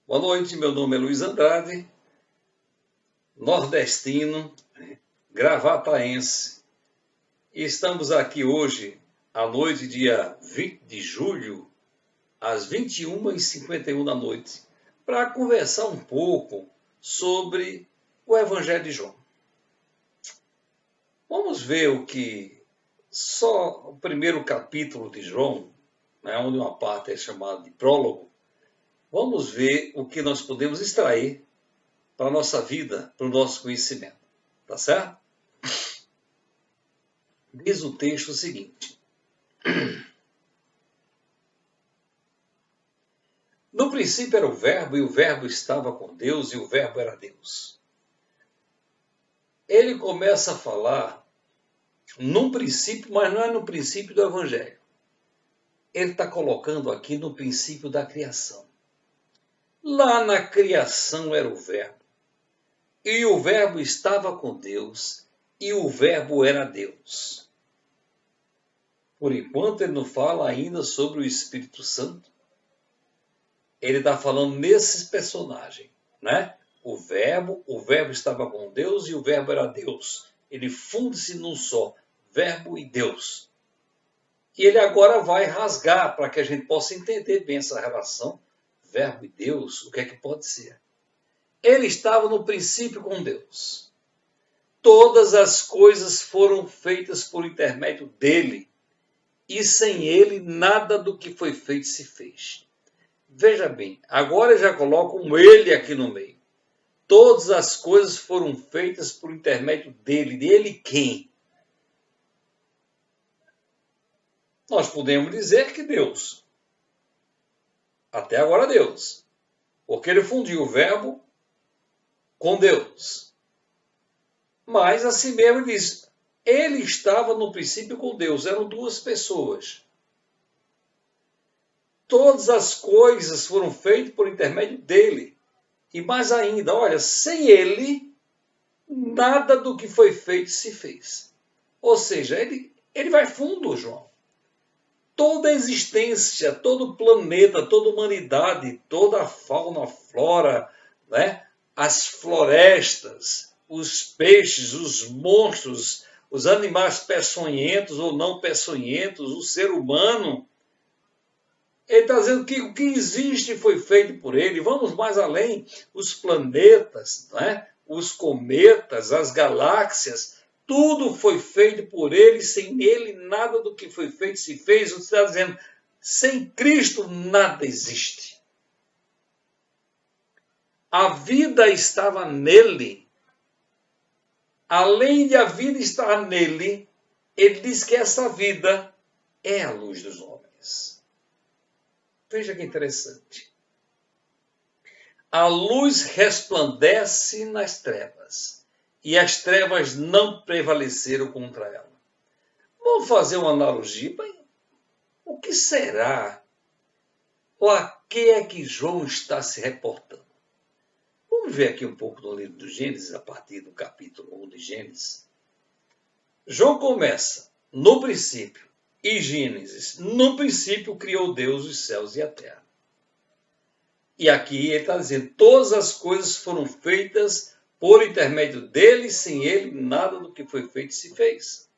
Boa noite, meu nome é Luiz Andrade, nordestino, gravataense. E estamos aqui hoje, à noite, dia 20 de julho, às 21h51 da noite, para conversar um pouco sobre o Evangelho de João. Vamos ver o que só o primeiro capítulo de João, onde uma parte é chamada de prólogo, vamos ver o que nós podemos extrair para a nossa vida, para o nosso conhecimento. Tá certo? Diz o texto o seguinte. No princípio era o Verbo, e o Verbo estava com Deus, e o Verbo era Deus. Ele começa a falar num princípio, mas não é no princípio do Evangelho. Ele está colocando aqui no princípio da criação. Lá na criação era o Verbo, e o Verbo estava com Deus, e o Verbo era Deus. Por enquanto, ele não fala ainda sobre o Espírito Santo. Ele está falando nesses personagens, né? O Verbo estava com Deus e o Verbo era Deus. Ele funde-se num só, Verbo e Deus. E ele agora vai rasgar para que a gente possa entender bem essa relação, Verbo e Deus, o que é que pode ser. Ele estava no princípio com Deus. Todas as coisas foram feitas por intermédio dele, e sem ele nada do que foi feito se fez. Veja bem, agora eu já coloco um ele aqui no meio. Todas as coisas foram feitas por intermédio dele. Dele quem? Nós podemos dizer que Deus. Até agora Deus. Porque ele fundiu o Verbo com Deus. Mas assim mesmo ele diz, ele estava no princípio com Deus. Eram duas pessoas. Todas as coisas foram feitas por intermédio dele. E mais ainda, olha, sem ele, nada do que foi feito se fez. Ou seja, ele vai fundo, João. Toda a existência, todo o planeta, toda a humanidade, toda a fauna, a flora, né? As florestas, os peixes, os monstros, os animais peçonhentos ou não peçonhentos, o ser humano. Ele está dizendo que o que existe foi feito por ele. Vamos mais além. Os planetas, né? Os cometas, as galáxias, tudo foi feito por ele. Sem ele, nada do que foi feito se fez. Você está dizendo, sem Cristo, nada existe. A vida estava nele. Além de a vida estar nele, ele diz que essa vida é a luz dos homens. Veja que interessante. A luz resplandece nas trevas, e as trevas não prevaleceram contra ela. Vamos fazer uma analogia. Bem, o que será? Ou a que é que João está se reportando? Vamos ver aqui um pouco no livro do Gênesis, a partir do capítulo 1 de Gênesis. João começa, no princípio, e Gênesis, no princípio criou Deus os céus e a terra. E aqui ele está dizendo, todas as coisas foram feitas por intermédio dele, sem ele nada do que foi feito se fez.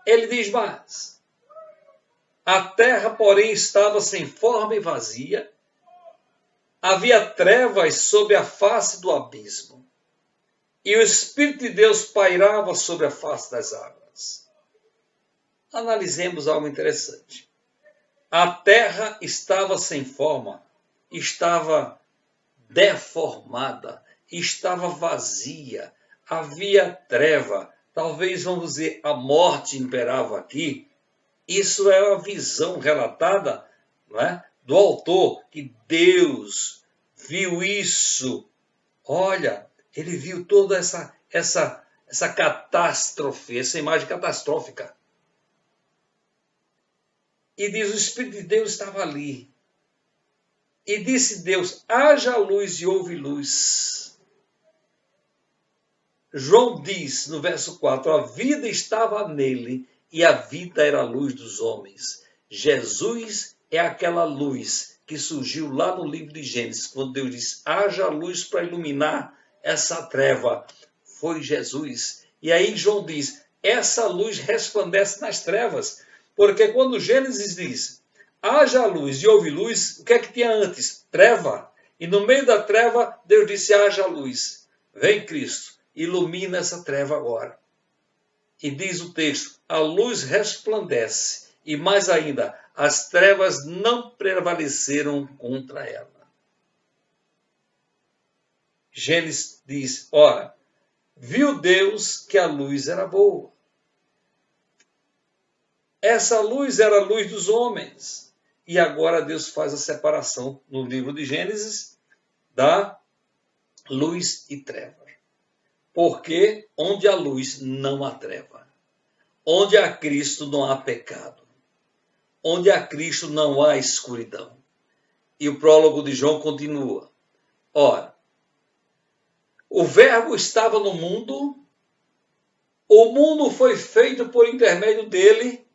Ele diz mais, a terra, porém, estava sem forma e vazia, havia trevas sobre a face do abismo, e o Espírito de Deus pairava sobre a face das águas. Analisemos algo interessante. A terra estava sem forma, estava deformada, estava vazia, havia treva, talvez vamos dizer a morte imperava aqui. Isso é a visão relatada, não é, do autor, que Deus viu isso. Olha, ele viu toda essa catástrofe, essa imagem catastrófica. E diz, o Espírito de Deus estava ali. E disse Deus, haja luz e houve luz. João diz, no verso 4, a vida estava nele e a vida era a luz dos homens. Jesus é aquela luz que surgiu lá no livro de Gênesis, quando Deus disse, haja luz para iluminar essa treva, foi Jesus. E aí João diz, essa luz resplandece nas trevas, porque quando Gênesis diz, haja luz e houve luz, o que é que tinha antes? Treva. E no meio da treva, Deus disse, haja luz. Vem Cristo, ilumina essa treva agora. E diz o texto, a luz resplandece, e mais ainda, as trevas não prevaleceram contra ela. Gênesis diz, ora, viu Deus que a luz era boa. Essa luz era a luz dos homens. E agora Deus faz a separação no livro de Gênesis da luz e treva. Porque onde há luz não há treva. Onde há Cristo não há pecado. Onde há Cristo não há escuridão. E o prólogo de João continua. Ora, o Verbo estava no mundo, o mundo foi feito por intermédio dele,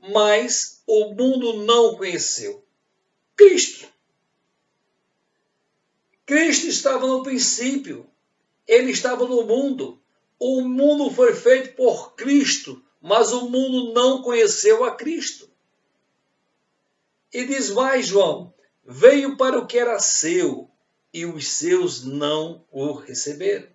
mas o mundo não o conheceu. Cristo. Cristo estava no princípio, ele estava no mundo. O mundo foi feito por Cristo, mas o mundo não conheceu a Cristo. E diz mais João, veio para o que era seu, e os seus não o receberam.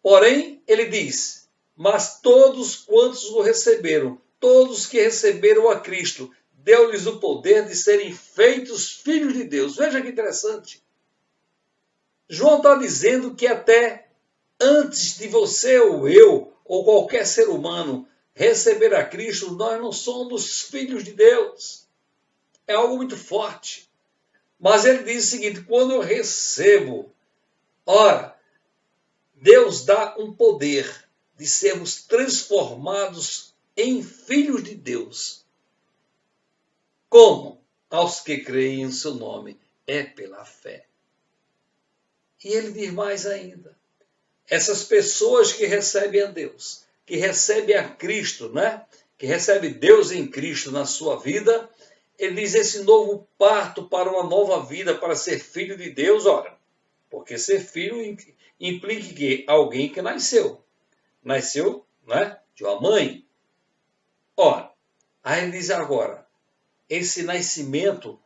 Porém, ele diz, mas todos quantos o receberam, todos que receberam a Cristo, deu-lhes o poder de serem feitos filhos de Deus. Veja que interessante. João está dizendo que até antes de você ou eu, ou qualquer ser humano, receber a Cristo, nós não somos filhos de Deus. É algo muito forte. Mas ele diz o seguinte, quando eu recebo, Deus dá um poder de sermos transformados em filhos de Deus. Como? Aos que creem em seu nome. É pela fé. E ele diz mais ainda. Essas pessoas que recebem a Deus, que recebem a Cristo, né? Que recebem Deus em Cristo na sua vida, ele diz esse novo parto para uma nova vida, para ser filho de Deus, porque ser filho implica que alguém que nasceu, né, de uma mãe. Aí ele diz agora, esse nascimento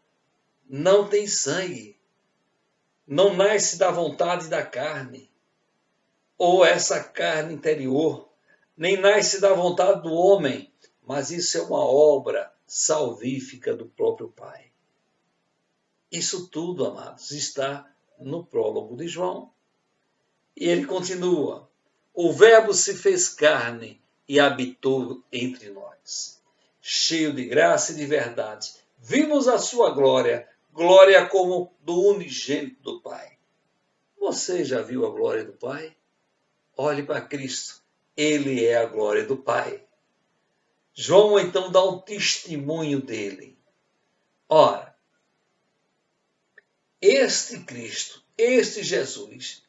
não tem sangue, não nasce da vontade da carne, ou essa carne interior, nem nasce da vontade do homem, mas isso é uma obra salvífica do próprio Pai. Isso tudo, amados, está no prólogo de João. E ele continua, o Verbo se fez carne e habitou entre nós, cheio de graça e de verdade. Vimos a sua glória, glória como do unigênito do Pai. Você já viu a glória do Pai? Olhe para Cristo, ele é a glória do Pai. João então dá um testemunho dele. Este Cristo, este Jesus,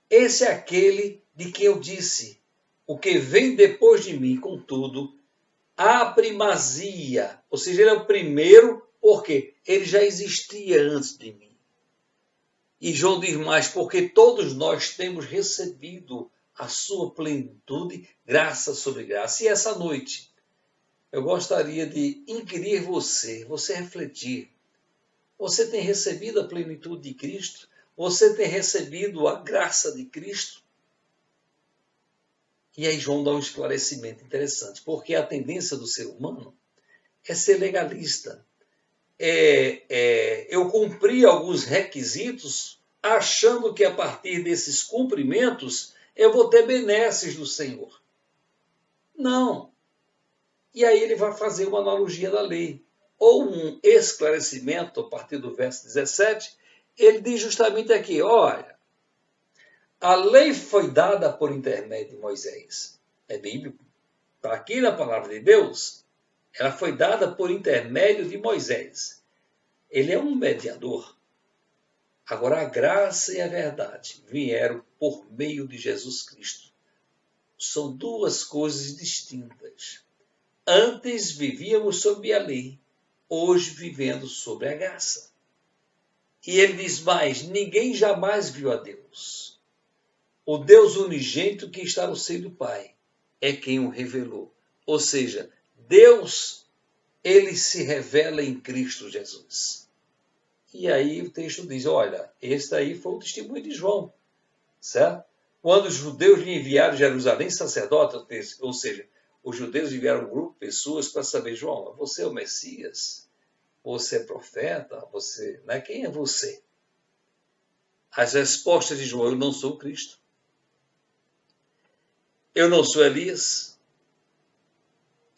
esse é aquele de quem eu disse, o que vem depois de mim, contudo, a primazia, ou seja, ele é o primeiro, porque ele já existia antes de mim. E João diz mais, porque todos nós temos recebido a sua plenitude, graça sobre graça. E essa noite, eu gostaria de inquirir você refletir. Você tem recebido a plenitude de Cristo? Você tem recebido a graça de Cristo? E aí João dá um esclarecimento interessante, porque a tendência do ser humano é ser legalista. Eu cumpri alguns requisitos, achando que a partir desses cumprimentos eu vou ter benesses do Senhor. Não. E aí ele vai fazer uma analogia da lei, ou um esclarecimento a partir do verso 17, ele diz justamente aqui, olha, a lei foi dada por intermédio de Moisés. É bíblico. Está aqui na palavra de Deus. Ela foi dada por intermédio de Moisés. Ele é um mediador. Agora, a graça e a verdade vieram por meio de Jesus Cristo. São duas coisas distintas. Antes vivíamos sob a lei, hoje vivendo sobre a graça. E ele diz mais: ninguém jamais viu a Deus. O Deus unigênito que está no seio do Pai é quem o revelou. Ou seja, Deus, ele se revela em Cristo Jesus. E aí o texto diz, olha, esse aí foi o testemunho de João, certo? Quando os judeus lhe enviaram de Jerusalém sacerdotes, ou seja, os judeus enviaram um grupo de pessoas para saber, João, você é o Messias? Você é profeta? Você, né? Quem é você? As respostas de João: eu não sou Cristo. Eu não sou Elias.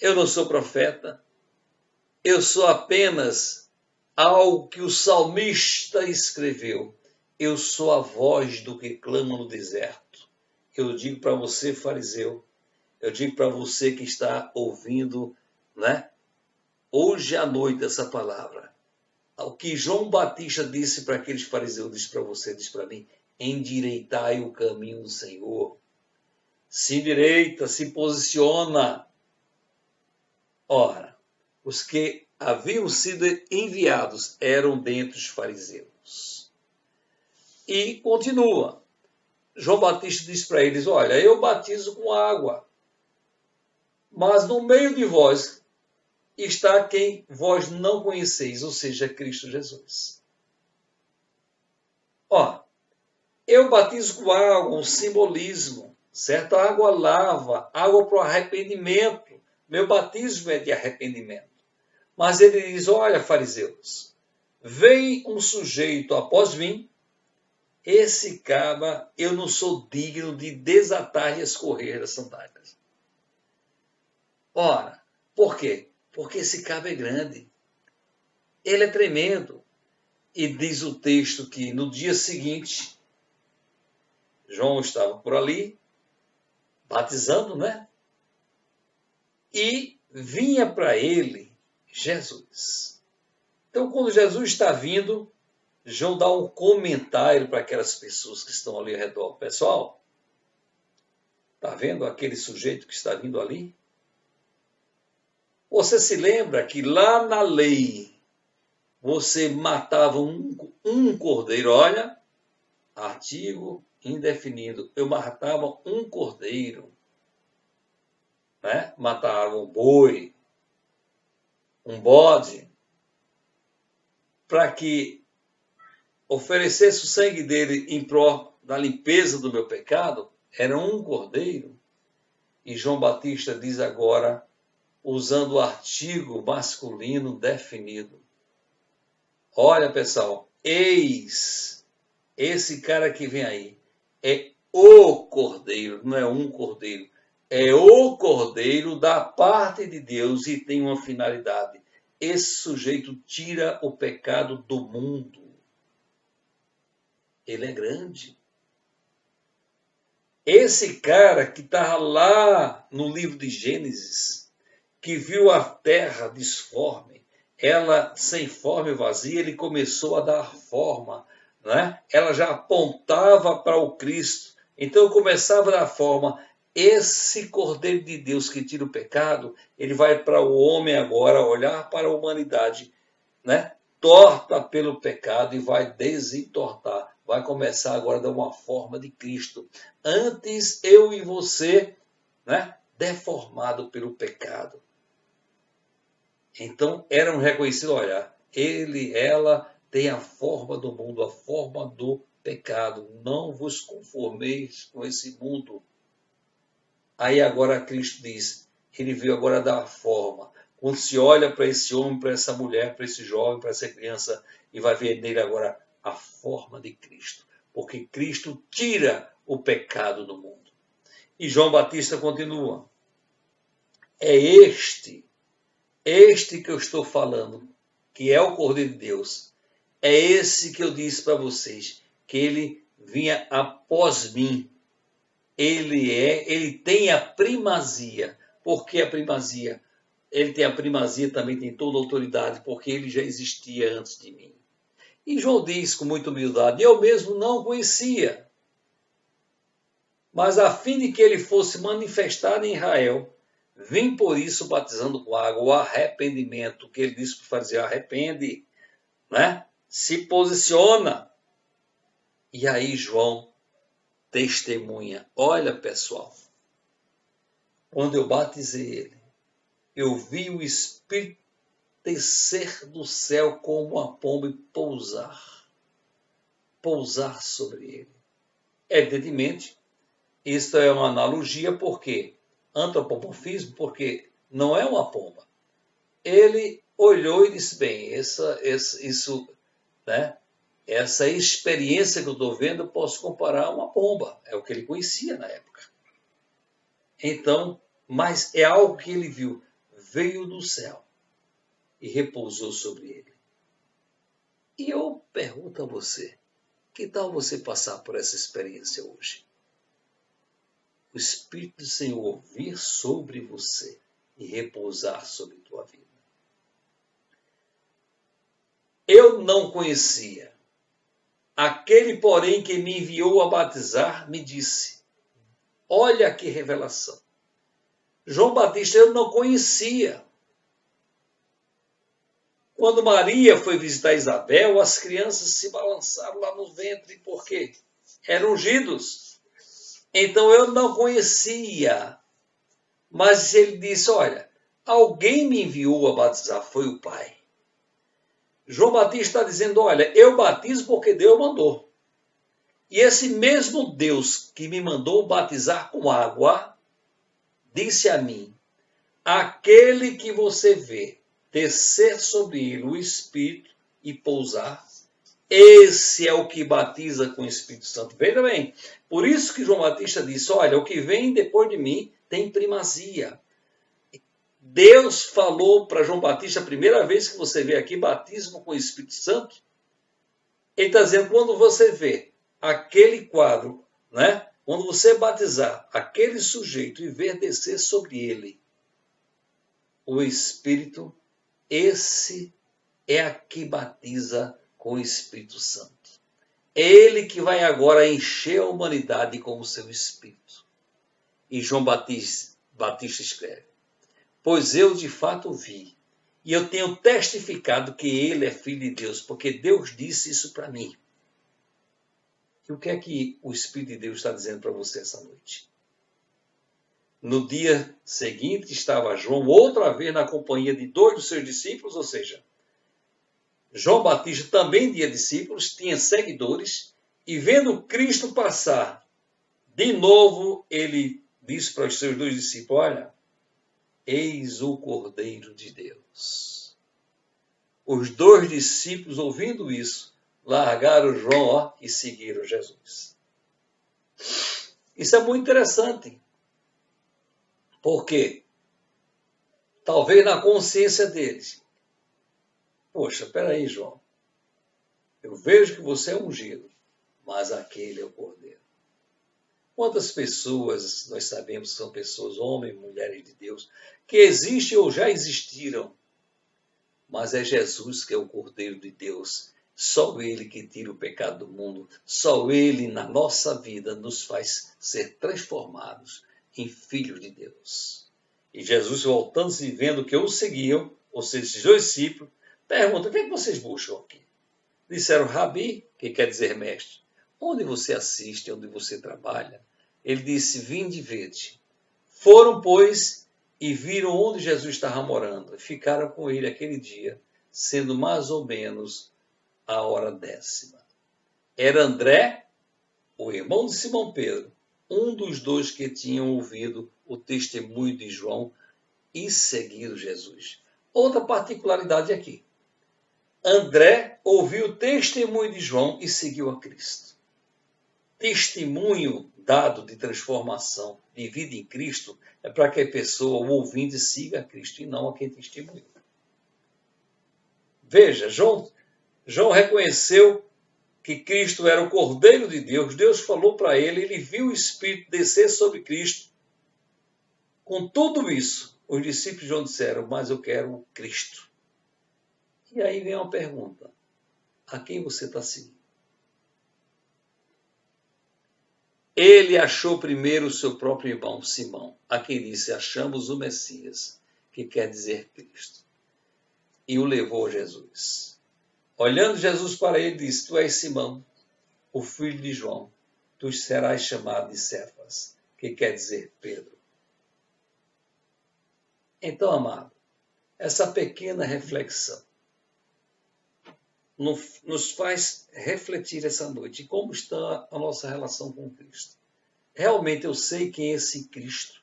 Eu não sou profeta. Eu sou apenas algo que o salmista escreveu. Eu sou a voz do que clama no deserto. Eu digo para você, fariseu, eu digo para você que está ouvindo, né, hoje à noite essa palavra. O que João Batista disse para aqueles fariseus, disse para você, disse para mim: endireitai o caminho do Senhor. Se endireita, se posiciona. Ora, os que haviam sido enviados eram dentre os fariseus. E continua. João Batista diz para eles: olha, eu batizo com água, mas no meio de vós está quem vós não conheceis, ou seja, Cristo Jesus. Ó, eu batizo com água, um simbolismo, certo? A água lava, água para o arrependimento. Meu batismo é de arrependimento. Mas ele diz: olha, fariseus, vem um sujeito após mim, esse cara eu não sou digno de desatar e escorrer das sandálias. Ora, por quê? Porque esse cabo é grande. Ele é tremendo. E diz o texto que no dia seguinte, João estava por ali, batizando, né? E vinha para ele Jesus. Então, quando Jesus está vindo, João dá um comentário para aquelas pessoas que estão ali ao redor. Pessoal, está vendo aquele sujeito que está vindo ali? Você se lembra que lá na lei você matava um cordeiro? Olha, artigo indefinido. Eu matava um cordeiro, né? Matava um boi, um bode, para que oferecesse o sangue dele em prol da limpeza do meu pecado. Era um cordeiro. E João Batista diz agora, usando o artigo masculino definido: olha, pessoal, eis, esse cara que vem aí é o cordeiro, não é um cordeiro, é o cordeiro da parte de Deus e tem uma finalidade. Esse sujeito tira o pecado do mundo. Ele é grande. Esse cara que estava lá no livro de Gênesis, que viu a terra disforme, ela sem forma e vazia, ele começou a dar forma, né? Ela já apontava para o Cristo. Então começava a dar forma. Esse Cordeiro de Deus que tira o pecado, ele vai para o homem agora olhar para a humanidade, né? Torta pelo pecado e vai desentortar. Vai começar agora a dar uma forma de Cristo. Antes eu e você, né? Deformado pelo pecado. Então eram reconhecidos, olha, ela tem a forma do mundo, a forma do pecado. Não vos conformeis com esse mundo. Aí agora Cristo diz, ele veio agora dar forma. Quando se olha para esse homem, para essa mulher, para esse jovem, para essa criança, e vai ver nele agora a forma de Cristo. Porque Cristo tira o pecado do mundo. E João Batista continua. É este que eu estou falando, que é o Cordeiro de Deus. É esse que eu disse para vocês, que ele vinha após mim. Ele tem a primazia. Por que a primazia? Ele tem a primazia, também tem toda a autoridade, porque ele já existia antes de mim. E João diz com muita humildade, eu mesmo não o conhecia. Mas a fim de que ele fosse manifestado em Israel, Vim por isso batizando com água, o arrependimento, que ele disse para fazer, arrepende, né? Se posiciona. E aí João testemunha. Olha, pessoal, quando eu batizei ele, eu vi o Espírito descer do céu como uma pomba e pousar sobre ele. Evidentemente, isso é uma analogia, porque antropomorfismo, porque não é uma pomba. Ele olhou e disse, bem, isso, né? Essa experiência que eu estou vendo, eu posso comparar a uma pomba. É o que ele conhecia na época. Então, mas é algo que ele viu. Veio do céu e repousou sobre ele. E eu pergunto a você, que tal você passar por essa experiência hoje? O Espírito do Senhor vir sobre você e repousar sobre tua vida. Eu não conhecia. Aquele, porém, que me enviou a batizar, me disse, olha que revelação. João Batista eu não conhecia. Quando Maria foi visitar Isabel, as crianças se balançaram lá no ventre, porque eram ungidos. Então eu não conhecia. Mas ele disse, olha, alguém me enviou a batizar, foi o Pai. João Batista está dizendo, olha, eu batizo porque Deus mandou. E esse mesmo Deus que me mandou batizar com água, disse a mim, aquele que você vê descer sobre ele o Espírito e pousar, esse é o que batiza com o Espírito Santo. Veja bem, por isso que João Batista disse, olha, o que vem depois de mim tem primazia. Deus falou para João Batista, a primeira vez que você vê aqui, batismo com o Espírito Santo, ele está dizendo, quando você vê aquele quadro, né? Quando você batizar aquele sujeito e ver descer sobre ele o Espírito, esse é a que batiza com o Espírito Santo. É ele que vai agora encher a humanidade com o seu Espírito. E João Batista escreve, pois eu de fato vi, e eu tenho testificado que ele é filho de Deus, porque Deus disse isso para mim. E o que é que o Espírito de Deus está dizendo para você essa noite? No dia seguinte estava João outra vez na companhia de 2 dos seus discípulos, ou seja, João Batista também tinha discípulos, tinha seguidores, e vendo Cristo passar, de novo ele disse para os seus 2 discípulos, olha, eis o Cordeiro de Deus. Os 2 discípulos, ouvindo isso, largaram João e seguiram Jesus. Isso é muito interessante, porque talvez na consciência deles, poxa, peraí, João, eu vejo que você é ungido, mas aquele é o Cordeiro. Quantas pessoas nós sabemos que são pessoas, homens e mulheres de Deus, que existem ou já existiram, mas é Jesus que é o Cordeiro de Deus. Só ele que tira o pecado do mundo, só ele na nossa vida nos faz ser transformados em filhos de Deus. E Jesus, voltando-se e vendo que o seguiam, ou seja, esses 2 discípulos, pergunta, o que é que vocês buscam aqui? Disseram, Rabi, que quer dizer mestre, onde você assiste, onde você trabalha? Ele disse, vinde e vede. Foram, pois, e viram onde Jesus estava morando, e ficaram com ele aquele dia, sendo mais ou menos a hora 10ª. Era André, o irmão de Simão Pedro, um dos 2 que tinham ouvido o testemunho de João e seguido Jesus. Outra particularidade aqui. André ouviu o testemunho de João e seguiu a Cristo. Testemunho dado de transformação, de vida em Cristo, é para que a pessoa, o ouvinte, siga a Cristo e não a quem testemunhou. Veja, João reconheceu que Cristo era o Cordeiro de Deus. Deus falou para ele, ele viu o Espírito descer sobre Cristo. Com tudo isso, os discípulos de João disseram, mas eu quero o Cristo. E aí vem uma pergunta, a quem você está seguindo? Ele achou primeiro o seu próprio irmão, Simão, a quem disse: achamos o Messias, que quer dizer Cristo, e o levou a Jesus. Olhando Jesus para ele, disse: tu és Simão, o filho de João, tu serás chamado de Cefas, que quer dizer Pedro. Então, amado, essa pequena reflexão nos faz refletir essa noite como está a nossa relação com Cristo. Realmente eu sei quem é esse Cristo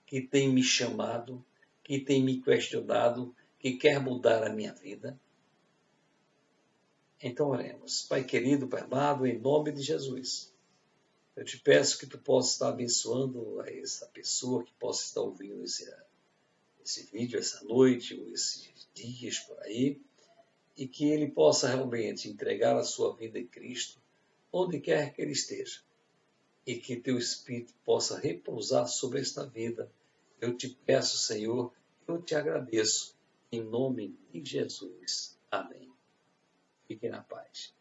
que tem me chamado, que tem me questionado, que quer mudar a minha vida? Então oremos. Pai querido, Pai amado, em nome de Jesus, eu te peço que tu possa estar abençoando a essa pessoa que possa estar ouvindo esse vídeo essa noite ou esses dias por aí, e que ele possa realmente entregar a sua vida em Cristo, onde quer que ele esteja, e que teu Espírito possa repousar sobre esta vida. Eu te peço, Senhor, eu te agradeço, em nome de Jesus. Amém. Fiquem na paz.